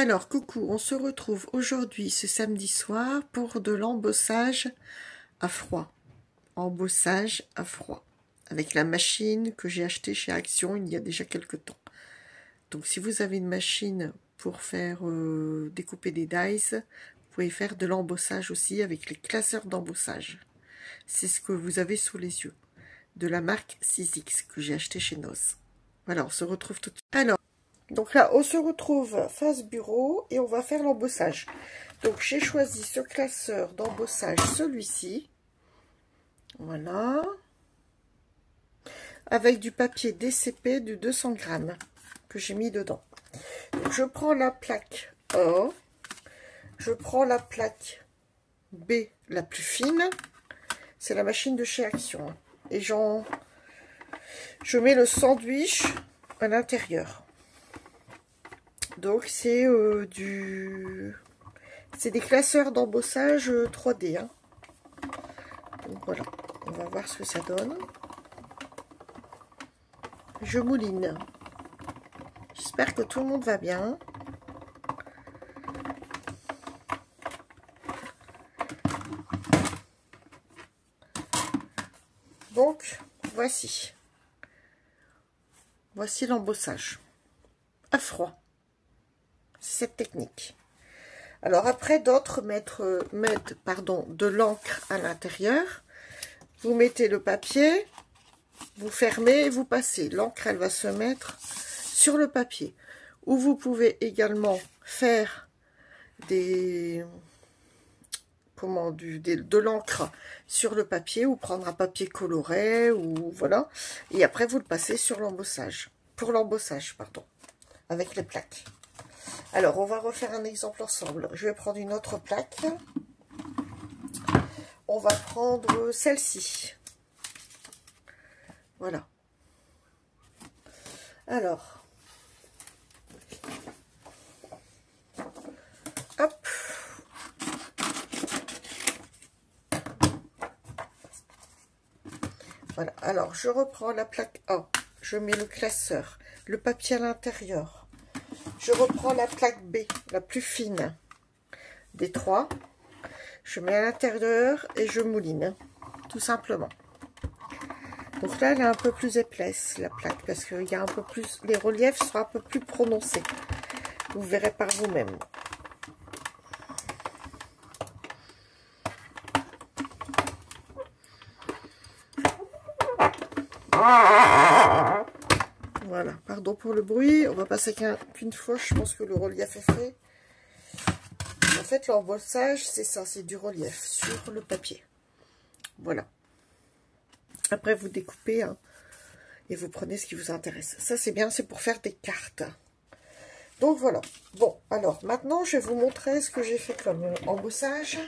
Alors, coucou, on se retrouve aujourd'hui, ce samedi soir, pour de l'embossage à froid. Embossage à froid. Avec la machine que j'ai achetée chez Action il y a déjà quelques temps. Donc, si vous avez une machine pour faire découper des dies, vous pouvez faire de l'embossage aussi avec les classeurs d'embossage. C'est ce que vous avez sous les yeux. De la marque 6X que j'ai acheté chez Noz. Voilà, on se retrouve tout de suite. Alors, donc là, on se retrouve face bureau et on va faire l'embossage. Donc, j'ai choisi ce classeur d'embossage, celui-ci. Voilà. Avec du papier DCP de 200 grammes que j'ai mis dedans. Donc, je prends la plaque A. Je prends la plaque B, la plus fine. C'est la machine de chez Action. Et je mets le sandwich à l'intérieur. Donc, c'est des classeurs d'embossage 3D. Hein. Donc, voilà. On va voir ce que ça donne. Je mouline. J'espère que tout le monde va bien. Donc, voici. Voici l'embossage. À froid. C'est cette technique. Alors après, d'autres mettent de l'encre à l'intérieur. Vous mettez le papier, vous fermez et vous passez. L'encre, elle va se mettre sur le papier. Ou vous pouvez également faire de l'encre sur le papier ou prendre un papier coloré ou voilà. Et après, vous le passez sur l'embossage. Pour l'embossage, pardon. Avec les plaques. Alors, on va refaire un exemple ensemble. Je vais prendre une autre plaque. On va prendre celle-ci. Voilà. Alors. Hop. Voilà. Alors, je reprends la plaque A. Je mets le classeur, le papier à l'intérieur. Je reprends la plaque B, la plus fine des trois. Je mets à l'intérieur et je mouline, tout simplement. Donc là, elle est un peu plus épaisse, la plaque, parce qu'il y a un peu plus, les reliefs seront un peu plus prononcés. Vous verrez par vous-même. Voilà, pardon pour le bruit. On va passer qu'une fois, je pense que le relief est fait. En fait, l'embossage, c'est ça, c'est du relief sur le papier. Voilà. Après, vous découpez hein, et vous prenez ce qui vous intéresse. Ça, c'est bien, c'est pour faire des cartes. Donc, voilà. Bon, alors, maintenant, je vais vous montrer ce que j'ai fait comme embossage.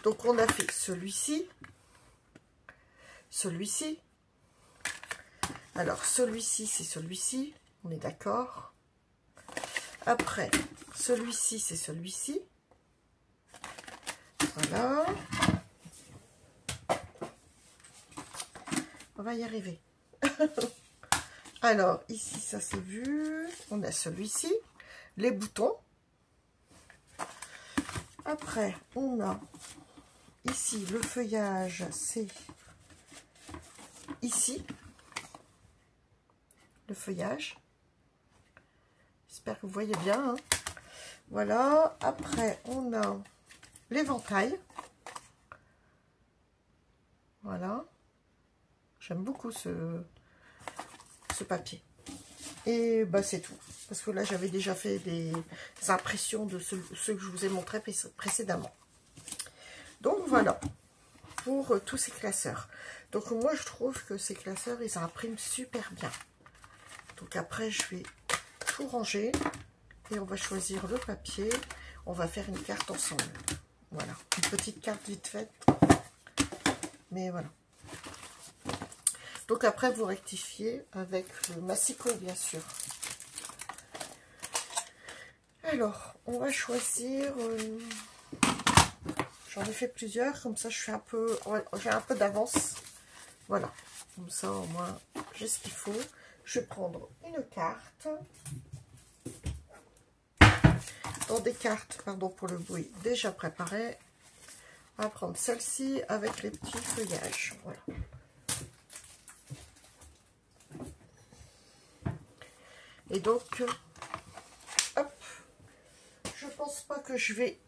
Donc, on a fait celui-ci. Celui-ci. Alors, celui-ci, c'est celui-ci. On est d'accord. Après, celui-ci, c'est celui-ci. Voilà. On va y arriver. Alors, ici, ça c'est vu. On a celui-ci. Les boutons. Après, on a ici le feuillage. C'est ici. Le feuillage. J'espère que vous voyez bien. Hein. Voilà. Après, on a l'éventail. Voilà. J'aime beaucoup ce papier. Et bah c'est tout. Parce que là, j'avais déjà fait des impressions de ceux que je vous ai montré précédemment. Donc voilà. Pour tous ces classeurs. Donc moi, je trouve que ces classeurs, ils impriment super bien. Donc après, je vais tout ranger. Et on va choisir le papier. On va faire une carte ensemble. Voilà. Une petite carte vite faite. Mais voilà. Donc après, vous rectifiez avec le massicot, bien sûr. Alors, on va choisir... J'en ai fait plusieurs. Comme ça, je suis j'ai un peu d'avance. Voilà. Comme ça, au moins, j'ai ce qu'il faut. je vais prendre une carte. Dans des cartes, pardon pour le bruit, déjà préparées. On va prendre celle-ci avec les petits feuillages. Voilà. Et donc, hop, je pense pas que je vais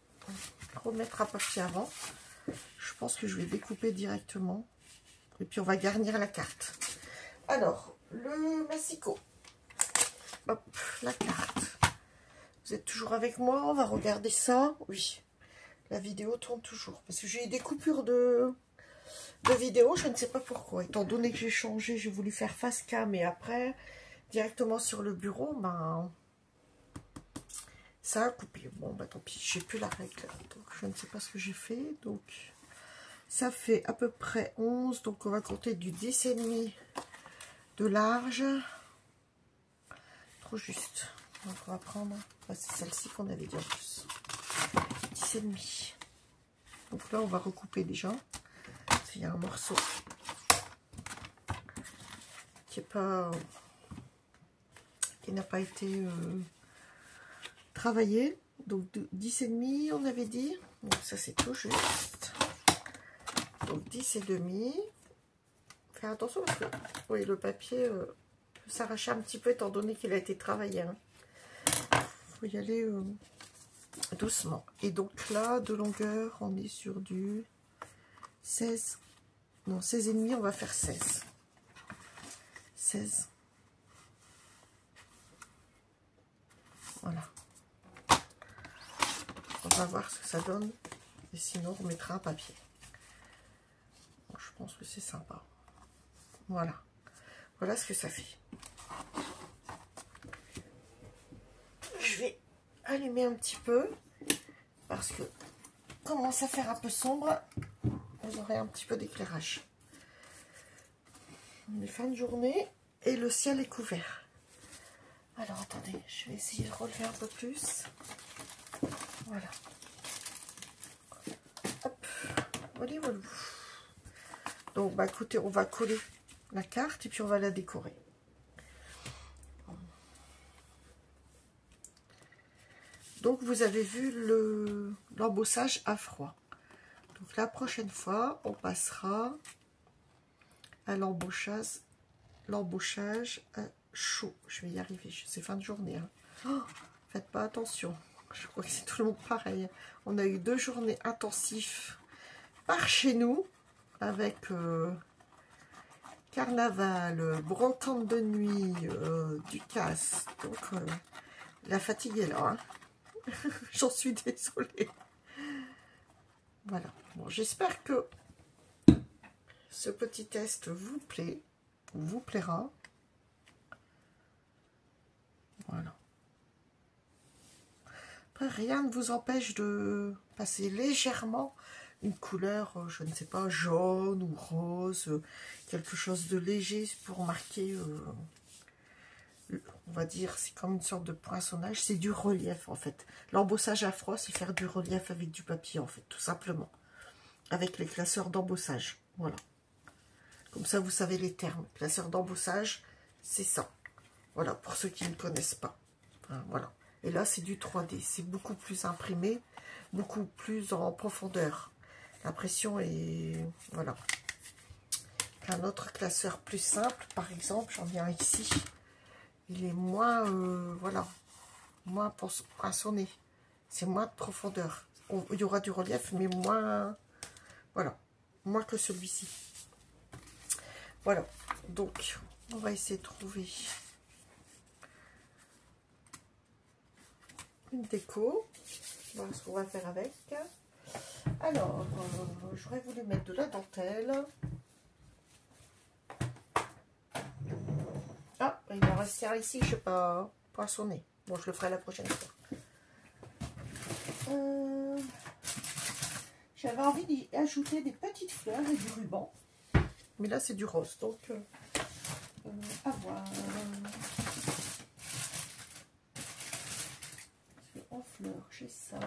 remettre à papier avant. Je pense que je vais découper directement. Et puis on va garnir la carte. Alors, le massicot. Hop, la carte. Vous êtes toujours avec moi? On va regarder ça. Oui, la vidéo tourne toujours. Parce que j'ai eu des coupures de vidéo, je ne sais pas pourquoi. Étant donné que j'ai changé, j'ai voulu faire face cam et après, directement sur le bureau, ben, ça a coupé. Bon, bah tant pis, j'ai plus la règle. Donc, je ne sais pas ce que j'ai fait. Donc, ça fait à peu près 11. Donc, on va compter du 10,5 de large. Trop juste. Donc, on va prendre... c'est celle-ci qu'on avait dit en plus. 10,5. Donc là, on va recouper déjà. Il y a un morceau qui n'a pas été travaillé. Donc 10,5 on avait dit. Donc ça c'est tout juste. Donc 10,5. Faire attention parce que oui, le papier peut s'arracher un petit peu étant donné qu'il a été travaillé. Faut y aller doucement. Et donc là, de longueur, on est sur du 16. Non, 16,5, on va faire 16. 16. Voilà. On va voir ce que ça donne. Et sinon, on mettra un papier. Bon, je pense que c'est sympa. Voilà. Voilà ce que ça fait. Je vais allumer un petit peu. Parce que commence à faire un peu sombre. Vous aurez un petit peu d'éclairage. On est fin de journée et le ciel est couvert. Alors attendez, je vais essayer de relever un peu plus. Voilà. Hop. Voilà, voilà. Donc bah écoutez, on va coller la carte et puis on va la décorer. Donc vous avez vu l'embossage à froid. Donc la prochaine fois, on passera à l'embauchage à chaud. Je vais y arriver, c'est fin de journée. Hein. Oh, faites pas attention. Je crois que c'est tout le monde pareil. On a eu 2 journées intensives par chez nous avec carnaval, brocante de nuit, du casse. Donc la fatigue est là. Hein. J'en suis désolée. Voilà. Bon, j'espère que ce petit test vous plaira. Voilà. Après, rien ne vous empêche de passer légèrement une couleur, je ne sais pas, jaune ou rose, quelque chose de léger pour marquer, on va dire, c'est comme une sorte de poinçonnage, c'est du relief en fait. L'embossage à froid, c'est faire du relief avec du papier en fait, tout simplement. Avec les classeurs d'embossage, voilà. Comme ça, vous savez les termes. Classeur d'embossage, c'est ça. Voilà, pour ceux qui ne connaissent pas. Enfin, voilà. Et là, c'est du 3D. C'est beaucoup plus imprimé, beaucoup plus en profondeur. L'impression est... Voilà. Un autre classeur plus simple, par exemple, j'en ai un ici. Il est moins... voilà. Moins poinçonné. C'est moins de profondeur. Il y aura du relief, mais moins... Voilà. Moins que celui-ci. Voilà. Donc, on va essayer de trouver une déco. Voilà ce qu'on va faire avec. Alors, j'aurais voulu mettre de la dentelle. Ah, il en reste un ici, je ne sais pas poinçonner. Bon, je le ferai la prochaine fois. J'avais envie d'y ajouter des petites fleurs et du ruban. Mais là, c'est du rose, donc à voir. En fleurs, j'ai ça.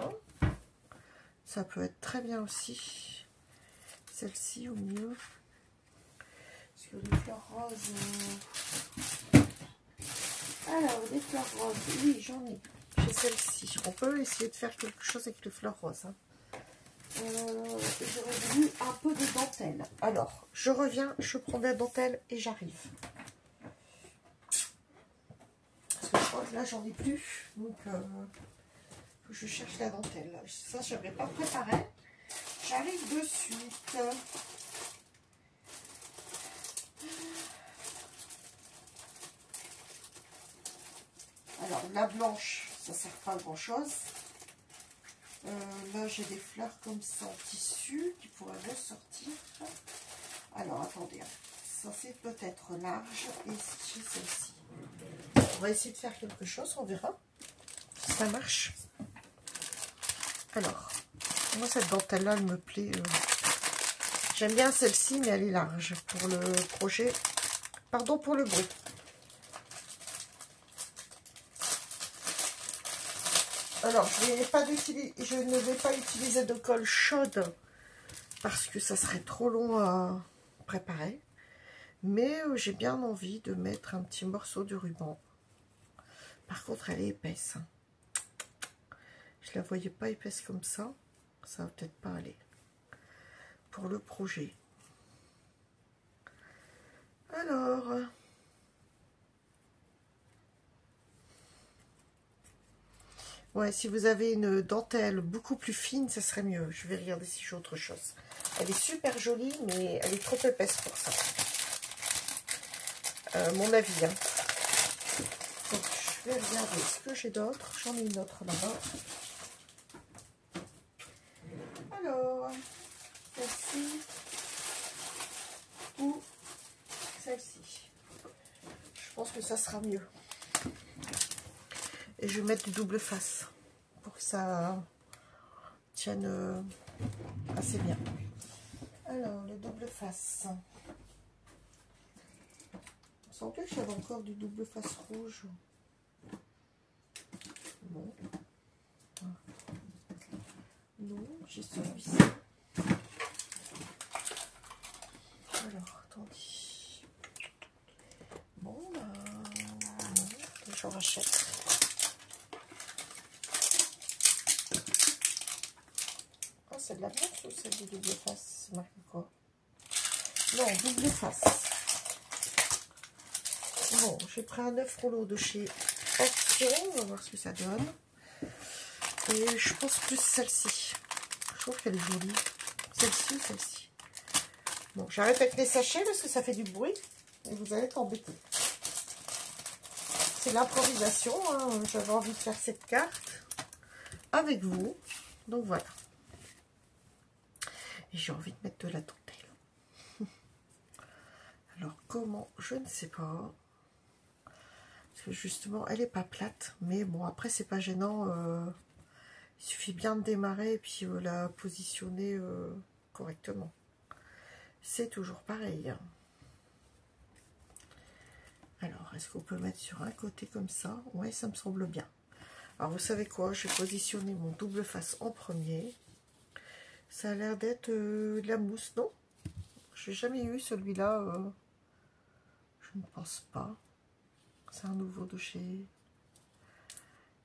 Ça peut être très bien aussi. Celle-ci au mieux. Parce que les fleurs roses, Alors, des fleurs roses. Oui, j'en ai. J'ai celle-ci. On peut essayer de faire quelque chose avec les fleurs roses. Hein. J'aurais voulu un peu de dentelle. Alors, je reviens, je prends de la dentelle et j'arrive. Parce que je crois que là, j'en ai plus. Donc, je cherche la dentelle. Ça, je n'avais pas préparé. J'arrive de suite. Alors, la blanche, ça ne sert pas à grand chose. Là, j'ai des fleurs comme ça en tissu qui pourraient ressortir. Alors, attendez. Ça, c'est peut-être large. Et j'ai celle-ci. On va essayer de faire quelque chose. On verra si ça marche. Alors, moi, cette dentelle-là, elle me plaît. J'aime bien celle-ci, mais elle est large pour le projet. Pardon pour le bruit. Alors, je ne vais pas utiliser de colle chaude parce que ça serait trop long à préparer. Mais j'ai bien envie de mettre un petit morceau de ruban. Par contre, elle est épaisse. Je la voyais pas épaisse comme ça. Ça va peut-être pas aller pour le projet. Alors... ouais, si vous avez une dentelle beaucoup plus fine, ça serait mieux. Je vais regarder si j'ai autre chose. Elle est super jolie, mais elle est trop épaisse pour ça. Mon avis. Hein. Donc, je vais regarder ce que j'ai d'autre. J'en ai une autre là-bas. Alors, celle-ci ou celle-ci. Je pense que ça sera mieux. Et je vais mettre du double face pour que ça tienne assez bien. Alors, le double face. Il semblait que j'avais encore du double face rouge. Bon. Non, j'ai celui-ci. Alors, attendez. Bon, bah, non, je rachète. Ah, c'est de la blanche ou c'est du double face? C'est marqué quoi? Non, double face. Bon, j'ai pris un 9 rouleaux de chez Action. On va voir ce que ça donne. Et je pense plus celle-ci. Je trouve qu'elle est jolie. Celle-ci ou celle-ci. Bon, j'arrête avec les sachets parce que ça fait du bruit. Et vous allez être embêtés. C'est l'improvisation. Hein. J'avais envie de faire cette carte avec vous. Donc voilà. Et j'ai envie de mettre de la dentelle. Alors comment? Je ne sais pas. Parce que justement, elle n'est pas plate. Mais bon, après, c'est pas gênant. Il suffit bien de démarrer et puis la positionner correctement. C'est toujours pareil. Hein. Alors, est-ce qu'on peut mettre sur un côté comme ça? Oui, ça me semble bien. Alors, vous savez quoi? Je vais positionner mon double face en premier. Ça a l'air d'être de la mousse, non? Je n'ai jamais eu celui-là. Je ne pense pas. C'est un nouveau de chez...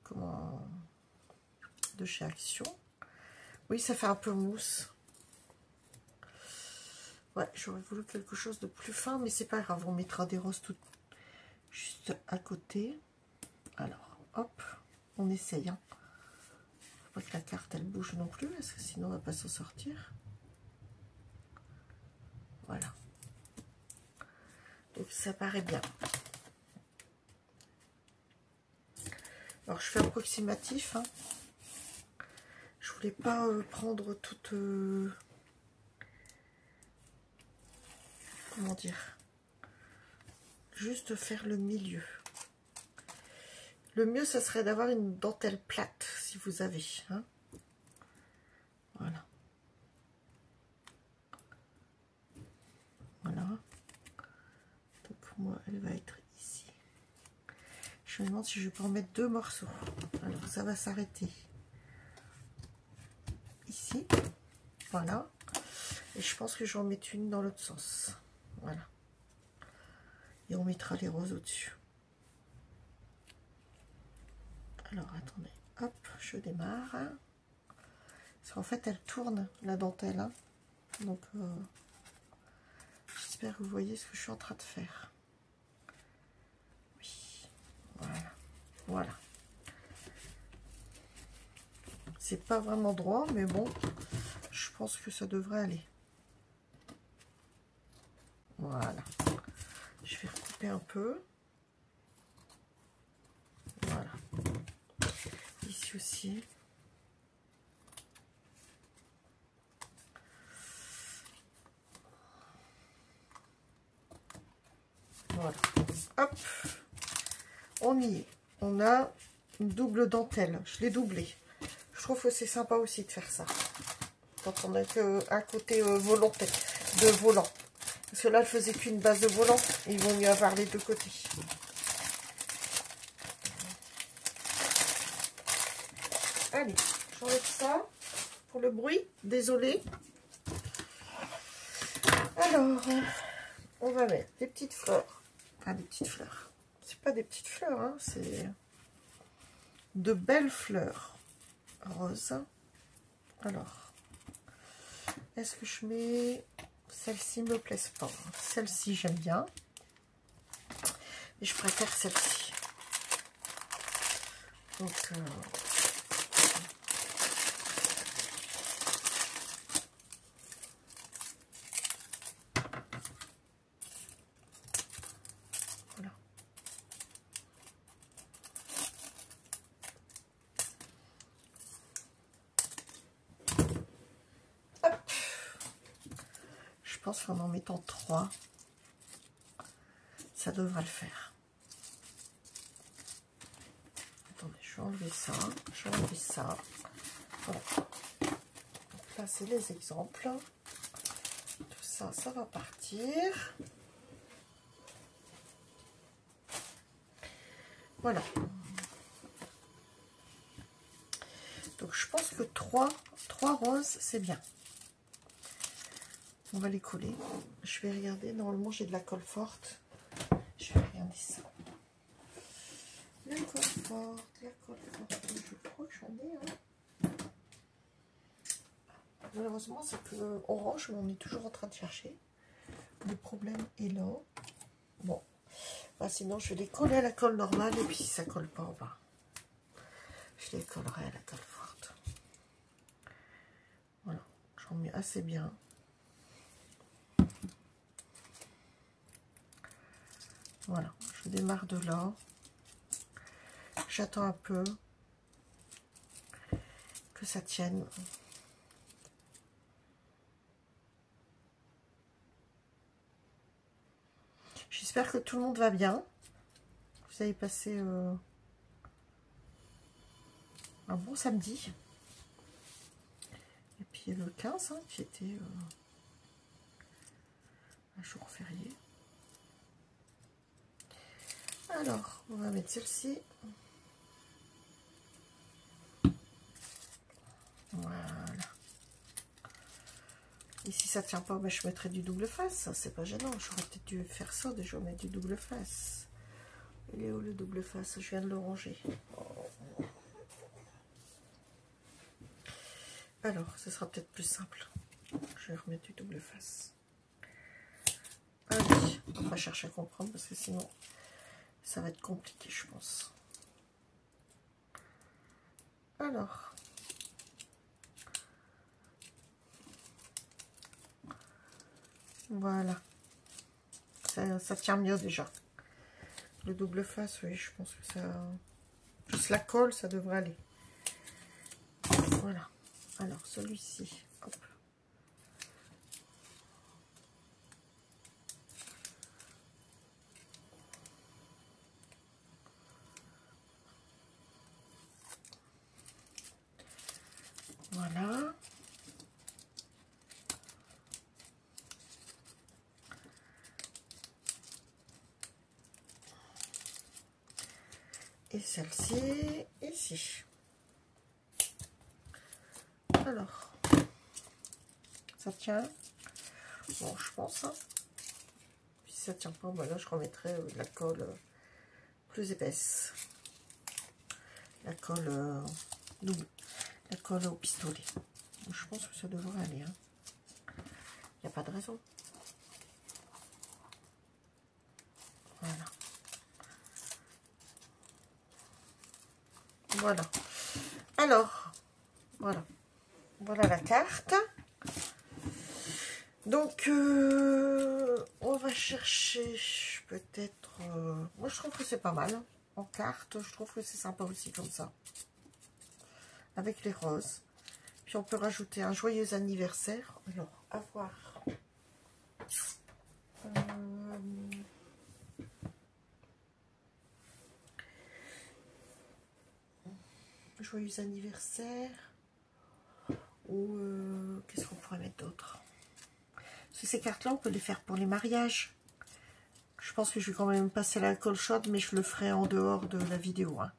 Comment... De chez Action. Oui, ça fait un peu mousse. Ouais, j'aurais voulu quelque chose de plus fin, mais c'est pas grave. On mettra des roses tout juste à côté. Alors, hop, on essaye. Hein. Faut pas que la carte elle bouge non plus, parce que sinon on va pas s'en sortir. Voilà. Donc ça paraît bien. Alors je fais approximatif. Hein. Je voulais pas prendre toute... comment dire? Juste faire le milieu. Le mieux, ça serait d'avoir une dentelle plate, si vous avez. Hein. Voilà. Voilà. Donc moi, elle va être ici. Je me demande si je peux en mettre deux morceaux. Alors, ça va s'arrêter ici. Voilà. Et je pense que je vais en mettre une dans l'autre sens. Voilà. Et on mettra les roses au-dessus. Alors, attendez, hop, je démarre. Parce qu'en fait, elle tourne, la dentelle. Hein. Donc, j'espère que vous voyez ce que je suis en train de faire. Oui, voilà. Voilà. C'est pas vraiment droit, mais bon, je pense que ça devrait aller. Voilà. Je vais recouper un peu. Voilà. Ici aussi. Voilà. Hop. On y est. On a une double dentelle. Je l'ai doublée. Je trouve que c'est sympa aussi de faire ça. Quand on n'a qu'un côté volontaire, de volant. Parce que là, elle faisait qu'une base de volant. Il vaut mieux avoir les deux côtés. Allez, j'enlève ça pour le bruit. Désolée. Alors, on va mettre des petites fleurs. Enfin, des petites fleurs. C'est pas des petites fleurs, hein, c'est de belles fleurs roses. Alors, est-ce que je mets... Celle-ci me plaise pas. Celle-ci, j'aime bien. Et je préfère celle-ci. Donc, voilà. Hop. Je pense qu'en mettant 3, ça devrait le faire. Attendez, je vais enlever ça. Je vais enlever ça. Voilà. Donc là, c'est les exemples. Tout ça, ça va partir. Voilà. Donc, je pense que 3 roses, c'est bien. On va les coller. Je vais regarder. Normalement, j'ai de la colle forte. Je vais regarder ça. La colle forte, la colle forte. Je crois que j'en ai. Hein. Malheureusement, c'est que orange, mais on est toujours en train de chercher. Le problème est là. Bon. Bah, sinon, je vais les coller à la colle normale. Et puis, si ça colle pas, bah, je les collerai à la colle forte. Voilà. J'en mets assez bien. Voilà, je démarre de là. J'attends un peu que ça tienne. J'espère que tout le monde va bien. Vous avez passé un bon samedi. Et puis le 15, hein, qui était un jour férié. Alors, on va mettre celle-ci. Voilà. Et si ça tient pas, ben, je mettrai du double face. C'est pas gênant. J'aurais peut-être dû faire ça déjà, mettre du double face. Il est où le double face? Je viens de le ranger. Alors, ce sera peut-être plus simple. Je vais remettre du double face. Allez, on va chercher à comprendre parce que sinon, ça va être compliqué, je pense. Alors. Voilà. Ça tient mieux déjà. Le double face, oui, je pense que ça... Juste la colle, ça devrait aller. Voilà. Alors, celui-ci. Hop. Voilà. Et celle-ci, ici. Alors, ça tient. Bon, je pense. Hein. Si ça tient pas, bah là, je remettrai de la colle plus épaisse. la colle double, la colle au pistolet. Je pense que ça devrait aller. Hein. Il n'y a pas de raison. Voilà. Voilà. Alors, voilà. Voilà la carte. Donc, on va chercher peut-être... moi, je trouve que c'est pas mal. Hein, en carte, je trouve que c'est sympa aussi comme ça. Avec les roses. Puis, on peut rajouter un joyeux anniversaire. Alors, à voir. Joyeux anniversaire. Ou qu'est-ce qu'on pourrait mettre d'autre? Parce que ces cartes-là, on peut les faire pour les mariages. Je pense que je vais quand même passer la colle chaude, mais je le ferai en dehors de la vidéo. Hein.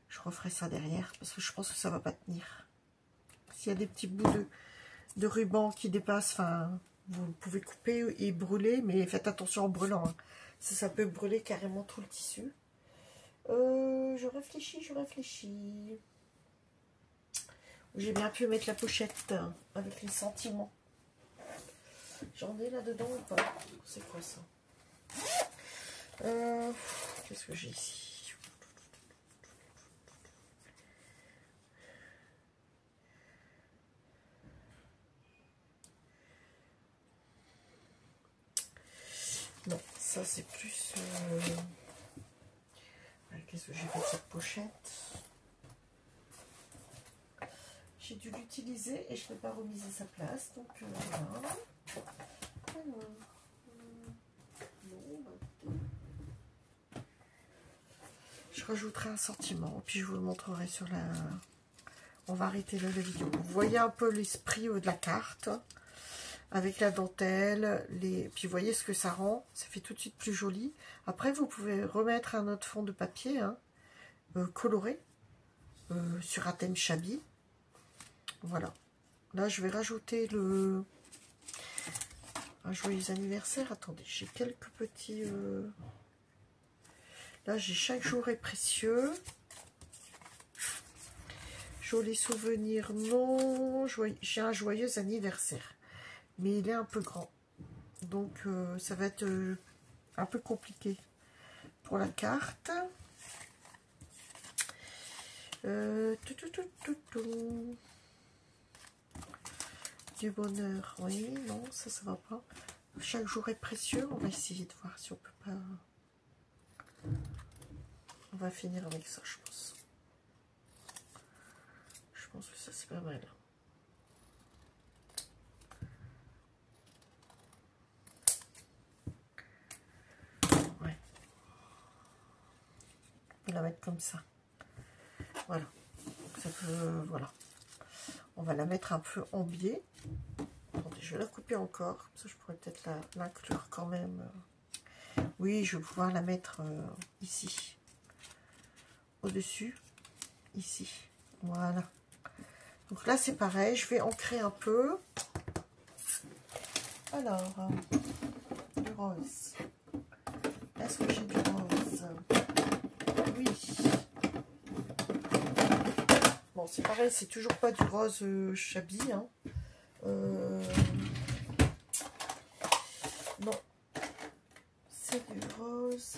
Je referai ça derrière, parce que je pense que ça va pas tenir. S'il y a des petits bouts de ruban qui dépassent, enfin, vous pouvez couper et brûler, mais faites attention en brûlant. Hein. Ça peut brûler carrément tout le tissu. Je réfléchis. J'ai bien pu mettre la pochette avec les sentiments. J'en ai là-dedans ou pas? C'est quoi ça? Qu'est-ce que j'ai ici? Non, ça c'est plus... Qu'est-ce que j'ai fait de cette pochette? J'ai dû l'utiliser et je ne l'ai pas remise à sa place. Donc voilà. Alors, je rajouterai un sentiment, puis je vous le montrerai sur la... On va arrêter là la vidéo. Vous voyez un peu l'esprit de la carte, avec la dentelle, puis vous voyez ce que ça rend, ça fait tout de suite plus joli. Après, vous pouvez remettre un autre fond de papier, hein, coloré, sur un thème Chabi. Voilà. Là, je vais rajouter un joyeux anniversaire. Attendez, j'ai quelques petits... Là, j'ai chaque jour est précieux. Joli souvenir, non. J'ai un joyeux anniversaire. Mais il est un peu grand. Donc, ça va être un peu compliqué pour la carte. Du bonheur, oui, non, ça va pas. Chaque jour est précieux. On va essayer de voir si on peut pas... On va finir avec ça, je pense. Je pense que ça, c'est pas mal. Ouais. On va la mettre comme ça. Voilà. Ça peut... Voilà. On va la mettre un peu en biais. Attendez, je vais la couper encore. Ça, je pourrais peut-être l'inclure quand même. Oui, je vais pouvoir la mettre ici. Au-dessus. Ici. Voilà. Donc là, c'est pareil. Je vais ancrer un peu. Alors, du rose. Est-ce que j'ai du rose? Oui. Bon, c'est pareil. C'est toujours pas du rose Chabi. Hein. Non. C'est du rose.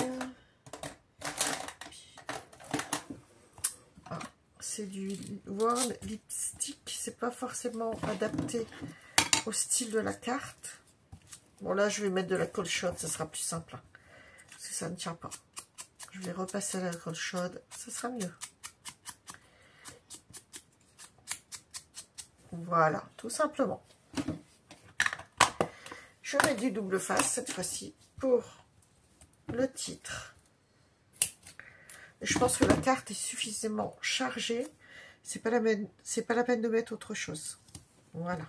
Ah, c'est du World Lipstick. C'est pas forcément adapté au style de la carte. Bon, là, je vais mettre de la colle chaude. Ça sera plus simple. Hein, parce que ça ne tient pas. Je vais repasser la colle chaude. Ça sera mieux. Voilà, tout simplement. Je mets du double face cette fois-ci pour le titre. Je pense que la carte est suffisamment chargée. C'est pas la peine de mettre autre chose. Voilà.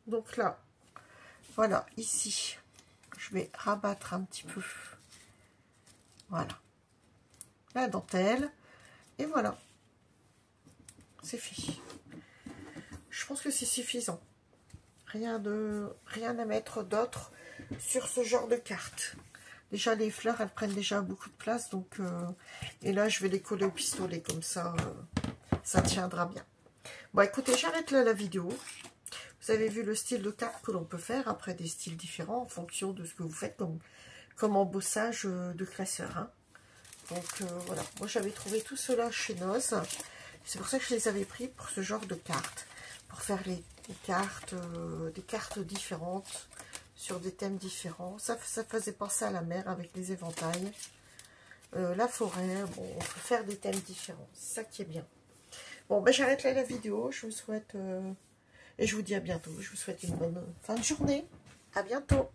Donc là, voilà, ici, je vais rabattre un petit peu. Voilà. La dentelle. Et voilà. C'est fait. Je pense que c'est suffisant. Rien à mettre d'autre sur ce genre de carte. Déjà, les fleurs, elles prennent déjà beaucoup de place. Donc, et là, je vais les coller au pistolet. Comme ça, ça tiendra bien. Bon, écoutez, j'arrête là la vidéo. Vous avez vu le style de carte que l'on peut faire. Après, des styles différents en fonction de ce que vous faites comme embossage de classeur. Hein. Donc, voilà. Moi, j'avais trouvé tout cela chez Noz. C'est pour ça que je les avais pris pour ce genre de cartes. Pour faire des cartes différentes sur des thèmes différents. Ça faisait penser à la mer avec les éventails. La forêt, bon, on peut faire des thèmes différents. C'est ça qui est bien. Bon, ben j'arrête là la vidéo. Je vous souhaite... et je vous dis à bientôt. Je vous souhaite une bonne fin de journée. À bientôt.